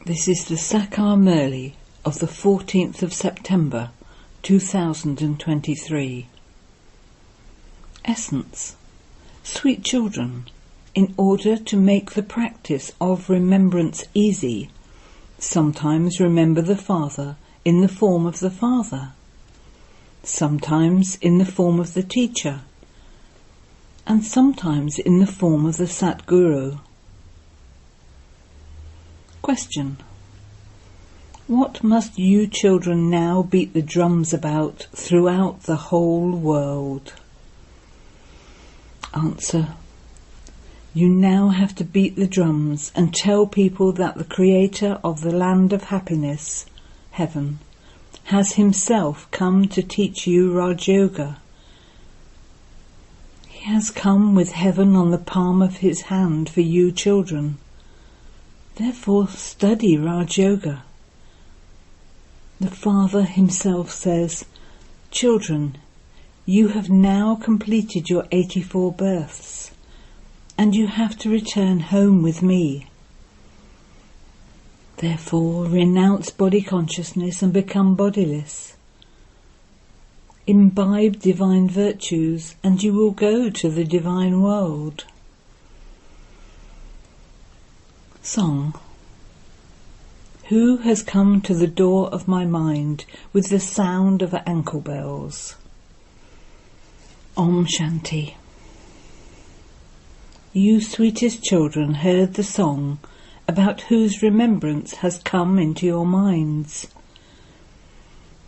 This is the Sakar Murli of the 14th of September 2023. Essence. Sweet children, in order to make the practice of remembrance easy, sometimes remember the Father in the form of the Father, sometimes in the form of the teacher, and sometimes in the form of the Satguru. Question. What must you children now beat the drums about throughout the whole world? Answer. You now have to beat the drums and tell people that the Creator of the land of happiness, heaven, has himself come to teach you Raj Yoga. He has come with heaven on the palm of his hand for you children. Therefore study Raj Yoga. The Father himself says, "Children, you have now completed your 84 births, and you have to return home with me. Therefore renounce body consciousness and become bodiless. Imbibe divine virtues, and you will go to the divine world." Song. Who has come to the door of my mind with the sound of ankle bells? Om Shanti. You sweetest children heard the song about whose remembrance has come into your minds.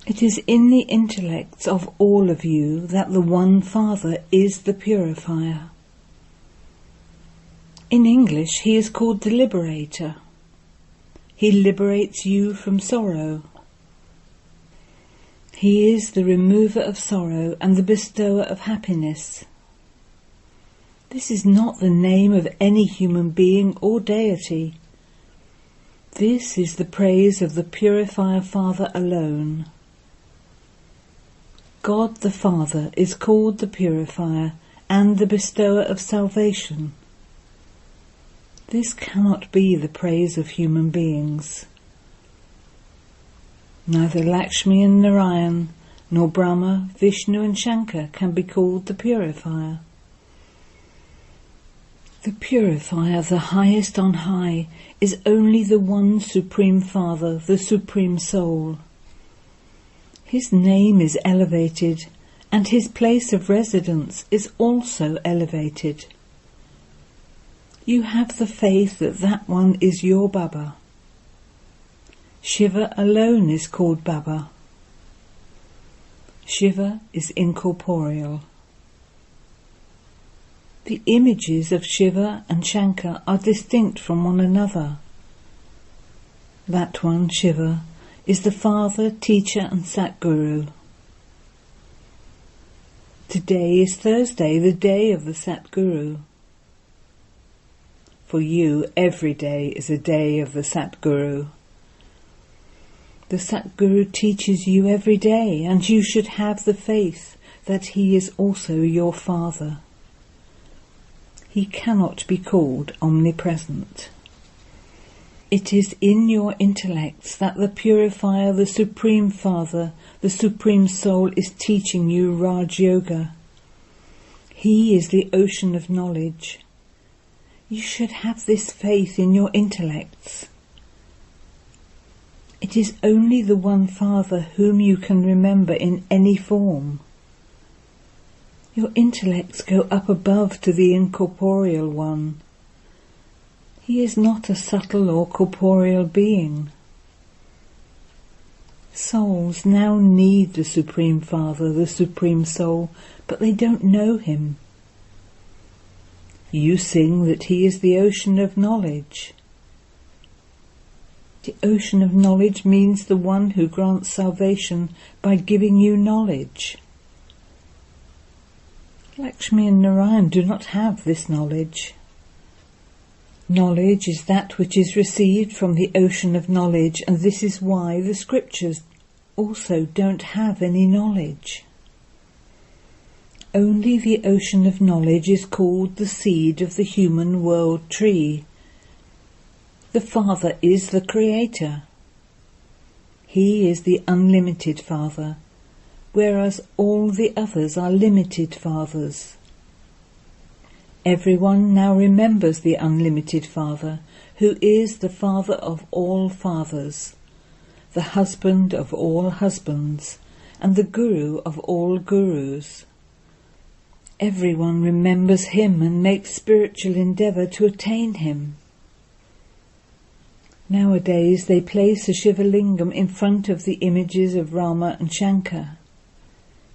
It is in the intellects of all of you that the one Father is the purifier. In English he is called the liberator. He liberates you from sorrow. He is the remover of sorrow and the bestower of happiness. This is not the name of any human being or deity. This is the praise of the Purifier Father alone. God the Father is called the Purifier and the bestower of salvation. This cannot be the praise of human beings. Neither Lakshmi and Narayan, nor Brahma, Vishnu and Shankar can be called the Purifier. The Purifier, the highest on high, is only the one Supreme Father, the Supreme Soul. His name is elevated, and his place of residence is also elevated. You have the faith that that one is your Baba. Shiva alone is called Baba. Shiva is incorporeal. The images of Shiva and Shankar are distinct from one another. That one, Shiva, is the Father, Teacher and Satguru. Today is Thursday, the day of the Satguru. For you, every day is a day of the Satguru. The Satguru teaches you every day, and you should have the faith that he is also your Father. He cannot be called omnipresent. It is in your intellects that the Purifier, the Supreme Father, the Supreme Soul is teaching you Raj Yoga. He is the ocean of knowledge. You should have this faith in your intellects. It is only the one Father whom you can remember in any form. Your intellects go up above to the incorporeal one. He is not a subtle or corporeal being. Souls now need the Supreme Father, the Supreme Soul, but they don't know him. You sing that he is the ocean of knowledge. The ocean of knowledge means the one who grants salvation by giving you knowledge. Lakshmi and Narayan do not have this knowledge. Knowledge is that which is received from the ocean of knowledge, and this is why the scriptures also don't have any knowledge. Only the ocean of knowledge is called the seed of the human world tree. The Father is the Creator. He is the unlimited Father, whereas all the others are limited fathers. Everyone now remembers the unlimited Father, who is the Father of all fathers, the husband of all husbands, and the Guru of all gurus. Everyone remembers him and makes spiritual endeavour to attain him. Nowadays they place a Shivalingam in front of the images of Rama and Shankar.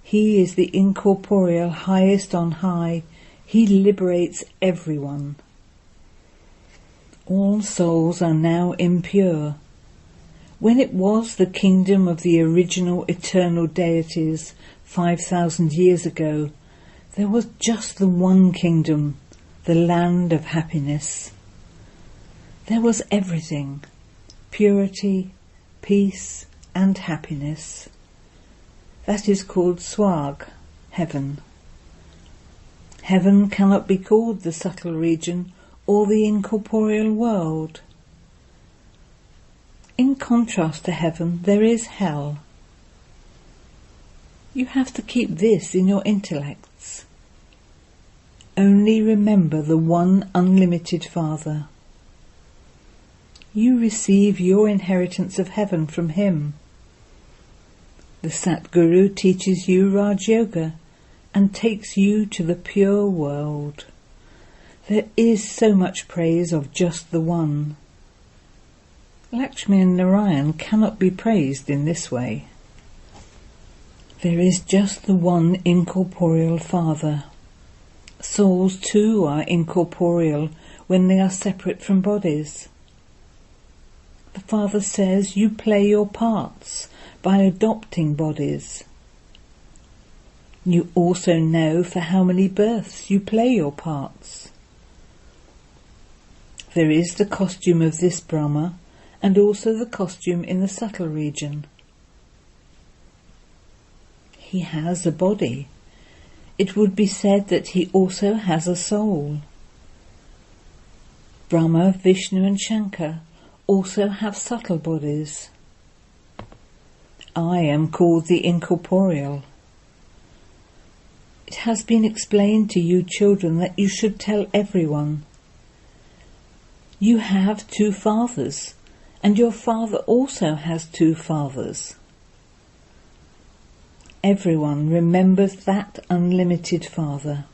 He is the incorporeal highest on high. He liberates everyone. All souls are now impure. When it was the kingdom of the original eternal deities 5,000 years ago, there was just the one kingdom, the land of happiness. There was everything, purity, peace and happiness. That is called Swarg, heaven. Heaven cannot be called the subtle region or the incorporeal world. In contrast to heaven, there is hell. You have to keep this in your intellects. Only remember the one unlimited Father. You receive your inheritance of heaven from him. The Satguru teaches you Raj Yoga and takes you to the pure world. There is so much praise of just the one. Lakshmi and Narayan cannot be praised in this way. There is just the one incorporeal Father. Souls too are incorporeal when they are separate from bodies. The Father says you play your parts by adopting bodies. You also know for how many births you play your parts. There is the costume of this Brahma and also the costume in the subtle region. He has a body. It would be said that he also has a soul. Brahma, Vishnu and Shankar also have subtle bodies. I am called the incorporeal. It has been explained to you children that you should tell everyone. You have two fathers, and your father also has two fathers. Everyone remembers that unlimited Father.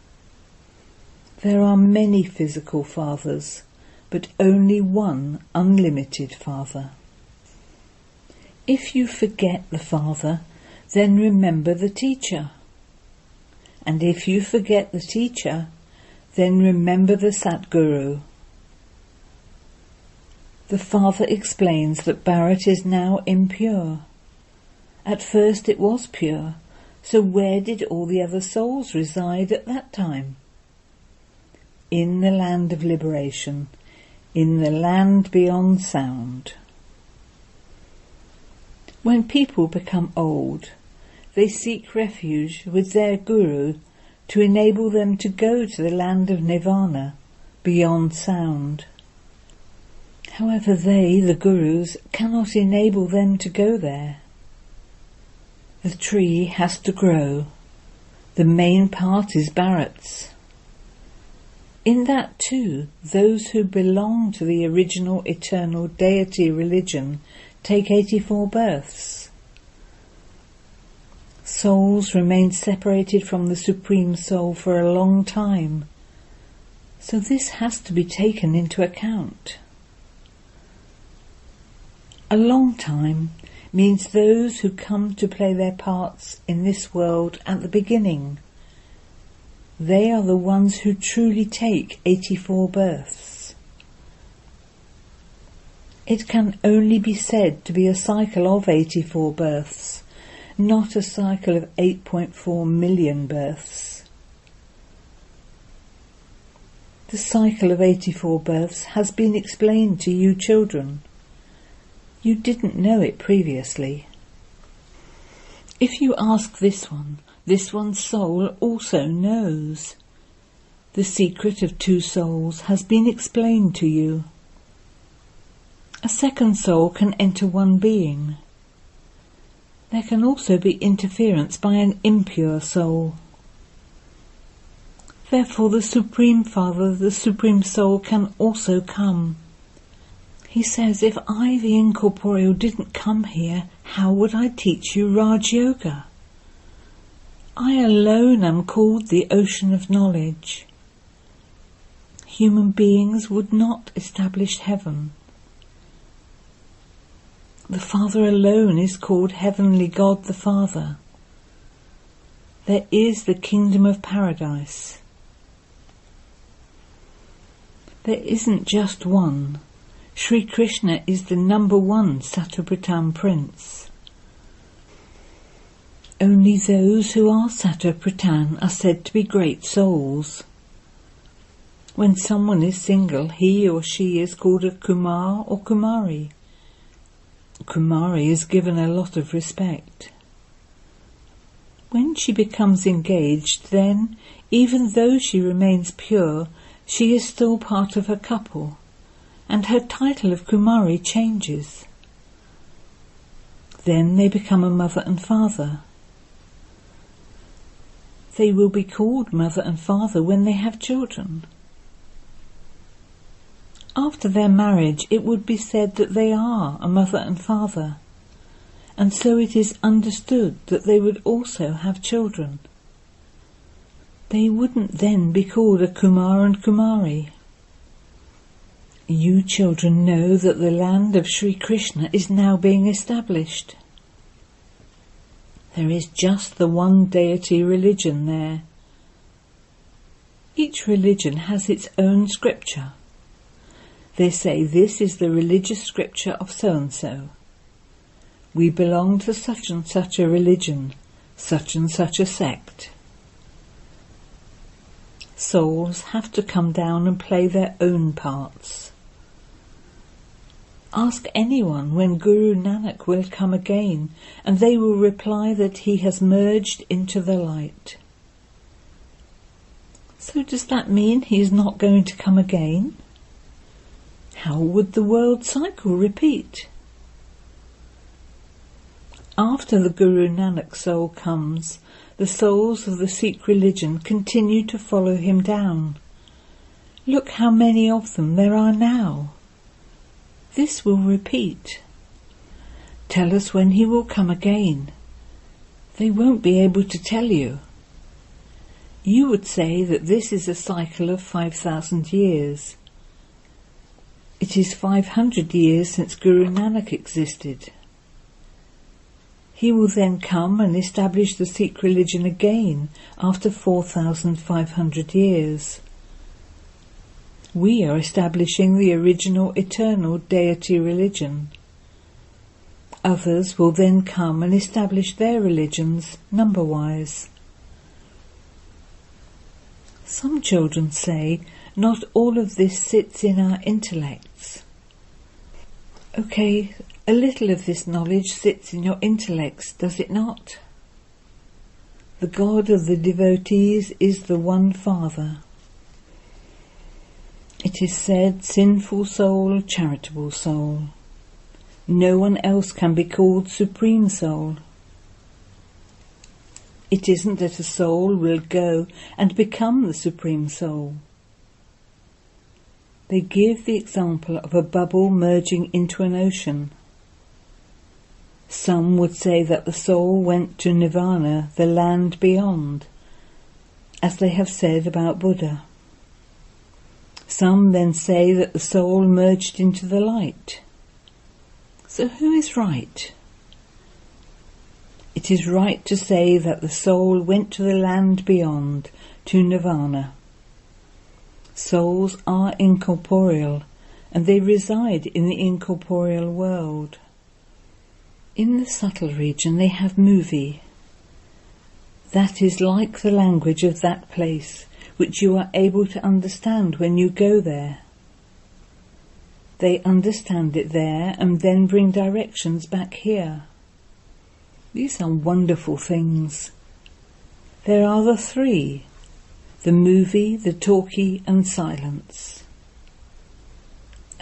There are many physical fathers, but only one unlimited Father. If you forget the Father, then remember the teacher. And if you forget the teacher, then remember the Satguru. The Father explains that Bharat is now impure. At first it was pure, so where did all the other souls reside at that time? In the land of liberation, in the land beyond sound. When people become old, they seek refuge with their Guru to enable them to go to the land of Nirvana, beyond sound. However, they, the Gurus, cannot enable them to go there. The tree has to grow. The main part is Bharat's. In that too, those who belong to the original eternal deity religion take 84 births. Souls remain separated from the Supreme Soul for a long time, so this has to be taken into account. A long time means those who come to play their parts in this world at the beginning. They are the ones who truly take 84 births. It can only be said to be a cycle of 84 births, not a cycle of 8.4 million births. The cycle of 84 births has been explained to you children. You didn't know it previously. If you ask this one's soul also knows. The secret of two souls has been explained to you. A second soul can enter one being. There can also be interference by an impure soul. Therefore the Supreme Father, the Supreme Soul, can also come. He says, if I, the incorporeal, didn't come here, how would I teach you Raj Yoga? I alone am called the ocean of knowledge. Human beings would not establish heaven. The Father alone is called Heavenly God the Father. There is the kingdom of paradise. There isn't just one. Sri Krishna is the number one Sattvapratam Prince. Only those who are Sattvapratan are said to be great souls. When someone is single, he or she is called a Kumar or Kumari. Kumari is given a lot of respect. When she becomes engaged, then, even though she remains pure, she is still part of her couple, and her title of Kumari changes. Then they become a mother and father. They will be called mother and father when they have children. After their marriage, it would be said that they are a mother and father, and so it is understood that they would also have children. They wouldn't then be called a Kumar and Kumari. You children know that the land of Sri Krishna is now being established. There is just the one deity religion there. Each religion has its own scripture. They say this is the religious scripture of so-and-so. We belong to such and such a religion, such and such a sect. Souls have to come down and play their own parts. Ask anyone when Guru Nanak will come again, and they will reply that he has merged into the light. So does that mean he is not going to come again? How would the world cycle repeat? After the Guru Nanak soul comes, the souls of the Sikh religion continue to follow him down. Look how many of them there are now. This will repeat. Tell us when he will come again. They won't be able to tell you. You would say that this is a cycle of 5,000 years. It is 500 years since Guru Nanak existed. He will then come and establish the Sikh religion again after 4,500 years. We are establishing the original eternal deity religion. Others will then come and establish their religions number-wise. Some children say, not all of this sits in our intellects. Okay, a little of this knowledge sits in your intellects, does it not? The God of the devotees is the one Father. It is said, sinful soul, charitable soul. No one else can be called Supreme Soul. It isn't that a soul will go and become the Supreme Soul. They give the example of a bubble merging into an ocean. Some would say that the soul went to Nirvana, the land beyond, as they have said about Buddha. Some then say that the soul merged into the light. So who is right? It is right to say that the soul went to the land beyond, to Nirvana. Souls are incorporeal, and they reside in the incorporeal world. In the subtle region they have movie. That is like the language of that place, which you are able to understand when you go there. They understand it there and then bring directions back here. These are wonderful things. There are the three: the movie, the talkie and silence.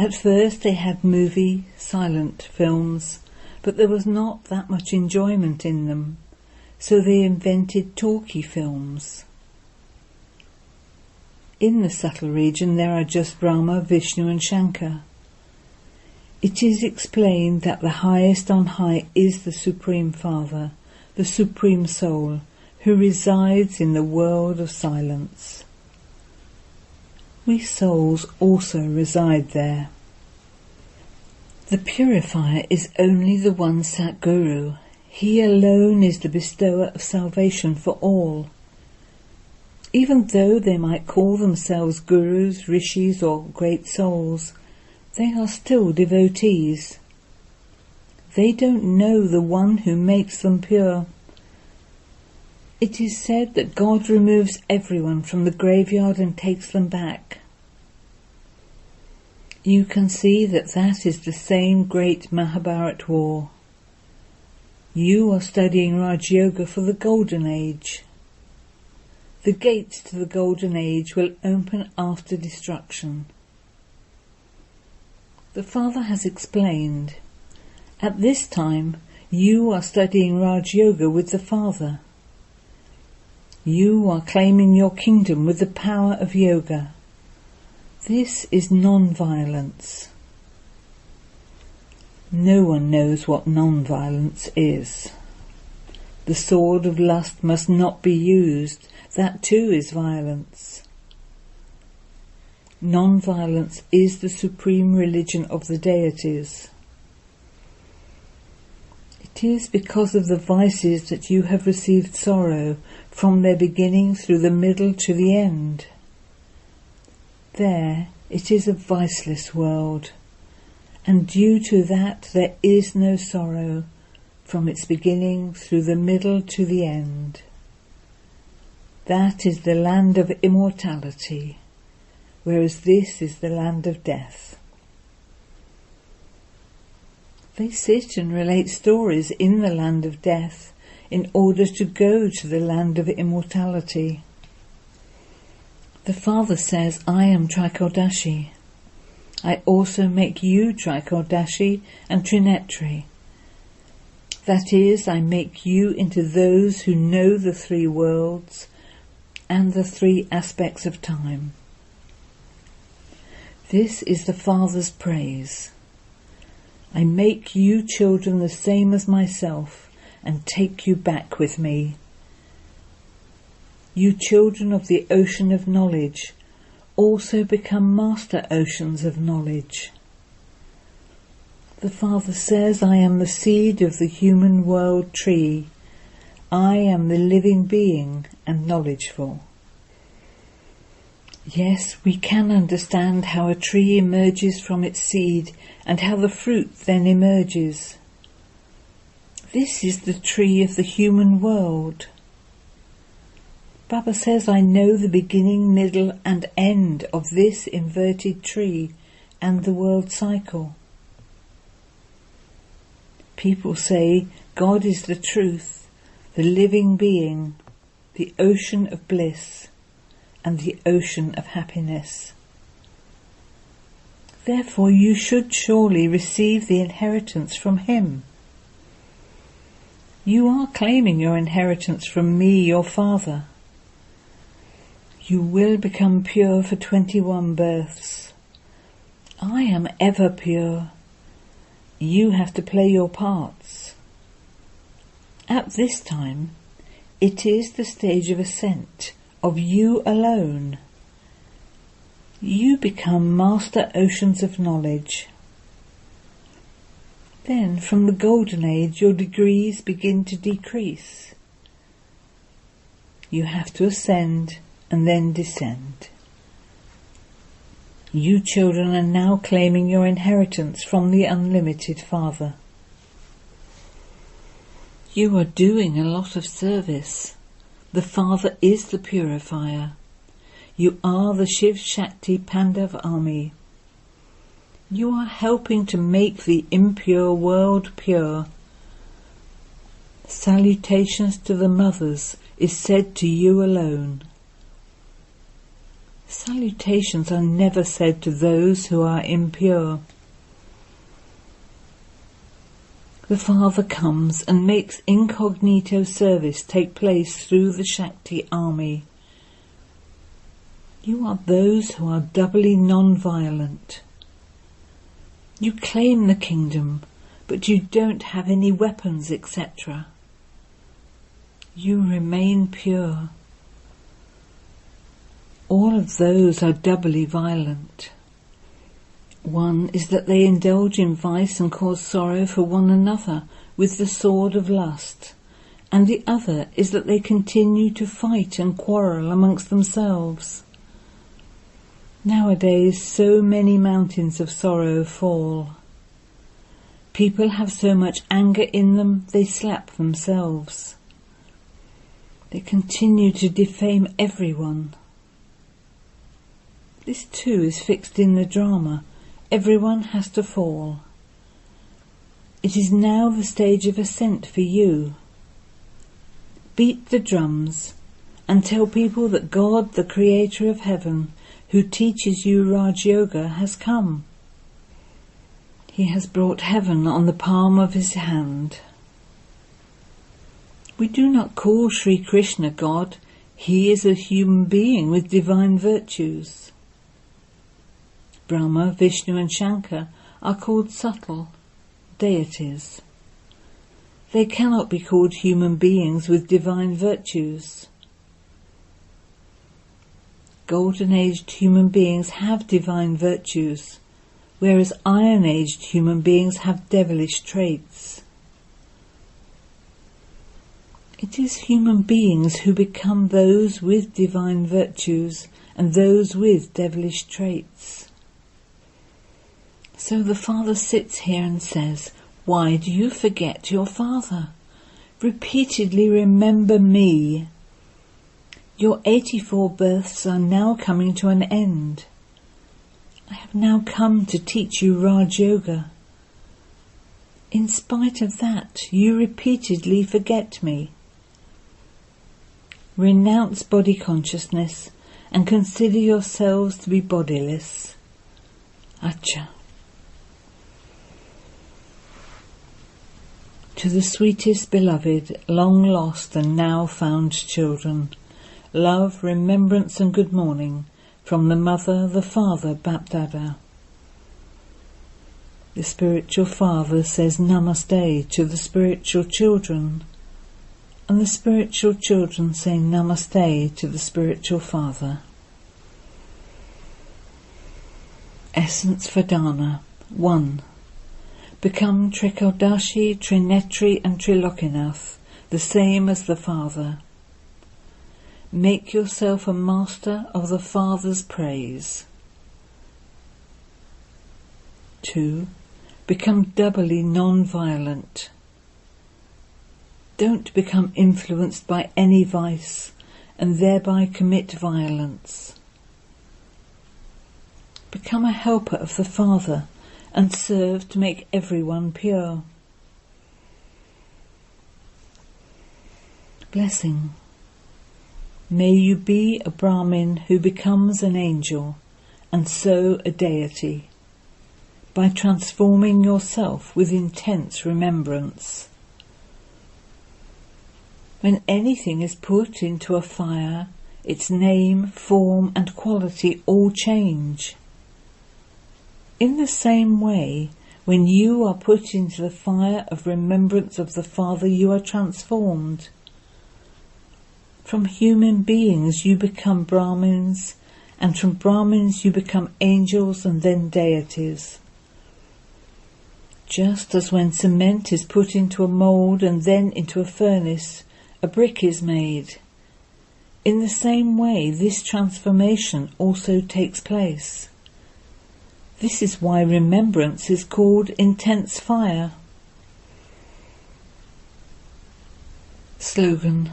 At first they had movie, silent films, but there was not that much enjoyment in them, so they invented talkie films. In the subtle region there are just Brahma, Vishnu and Shankar. It is explained that the highest on high is the Supreme Father, the Supreme Soul, who resides in the world of silence. We souls also reside there. The purifier is only the one Satguru. He alone is the bestower of salvation for all. Even though they might call themselves gurus, rishis or great souls, they are still devotees. They don't know the one who makes them pure. It is said that God removes everyone from the graveyard and takes them back. You can see that that is the same great Mahabharat war. You are studying Raj Yoga for the Golden Age. The gates to the Golden Age will open after destruction. The Father has explained, at this time you are studying Raj Yoga with the Father. You are claiming your kingdom with the power of yoga. This is non-violence. No one knows what non-violence is. The sword of lust must not be used. That too is violence. Non-violence is the supreme religion of the deities. It is because of the vices that you have received sorrow from their beginning through the middle to the end. There it is a viceless world, and due to that there is no sorrow from its beginning through the middle to the end. That is the land of immortality, whereas this is the land of death. They sit and relate stories in the land of death in order to go to the land of immortality. The Father says, I am Trikordashi. I also make you Trikordashi and Trinetri. That is, I make you into those who know the three worlds and the three aspects of time. This is the Father's praise. I make you children the same as myself and take you back with me. You children of the ocean of knowledge also become master oceans of knowledge. The Father says, I am the seed of the human world tree. I am the living being and knowledgeful. Yes, we can understand how a tree emerges from its seed and how the fruit then emerges. This is the tree of the human world. Baba says, I know the beginning, middle and end of this inverted tree and the world cycle. People say God is the truth, the living being, the ocean of bliss and the ocean of happiness. Therefore you should surely receive the inheritance from him. You are claiming your inheritance from me, your Father. You will become pure for 21 births. I am ever pure. You have to play your parts. At this time, it is the stage of ascent, of you alone. You become master oceans of knowledge. Then, from the Golden Age, your degrees begin to decrease. You have to ascend and then descend. You children are now claiming your inheritance from the unlimited Father. You are doing a lot of service. The Father is the purifier. You are the Shiv Shakti Pandav army. You are helping to make the impure world pure. Salutations to the mothers is said to you alone. Salutations are never said to those who are impure. The Father comes and makes incognito service take place through the Shakti army. You are those who are doubly non-violent. You claim the kingdom, but you don't have any weapons, etc. You remain pure. All of those are doubly violent. One is that they indulge in vice and cause sorrow for one another with the sword of lust, and the other is that they continue to fight and quarrel amongst themselves. Nowadays so many mountains of sorrow fall. People have so much anger in them they slap themselves. They continue to defame everyone. This too is fixed in the drama. Everyone has to fall. It is now the stage of ascent for you. Beat the drums and tell people that God, the Creator of heaven, who teaches you Raj Yoga, has come. He has brought heaven on the palm of his hand. We do not call Sri Krishna God. He is a human being with divine virtues. Brahma, Vishnu and Shankar are called subtle deities. They cannot be called human beings with divine virtues. Golden-aged human beings have divine virtues, whereas iron-aged human beings have devilish traits. It is human beings who become those with divine virtues and those with devilish traits. So the Father sits here and says, "Why do you forget your Father? Repeatedly remember me. Your 84 births are now coming to an end. I have now come to teach you Raj Yoga. In spite of that, you repeatedly forget me. Renounce body consciousness and consider yourselves to be bodiless." Acha. To the sweetest beloved, long lost and now found children, love, remembrance and good morning from the Mother, the Father, Bapdada. The spiritual father says Namaste to the spiritual children, and the spiritual children say Namaste to the spiritual father. Essence for Dana. 1. Become Trikaldashi, Trinetri and Trilokinath, the same as the Father. Make yourself a master of the Father's praise. 2. Become doubly non-violent. Don't become influenced by any vice and thereby commit violence. Become a helper of the Father and serve to make everyone pure. Blessing. May you be a Brahmin who becomes an angel and so a deity by transforming yourself with intense remembrance. When anything is put into a fire, its name, form and quality all change. In the same way, when you are put into the fire of remembrance of the Father, you are transformed. From human beings you become Brahmins, and from Brahmins you become angels and then deities. Just as when cement is put into a mould and then into a furnace, a brick is made. In the same way, this transformation also takes place. This is why remembrance is called intense fire. Slogan.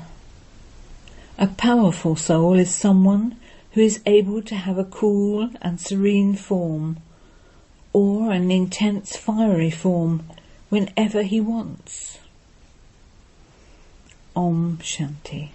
A powerful soul is someone who is able to have a cool and serene form, or an intense fiery form whenever he wants. Om Shanti.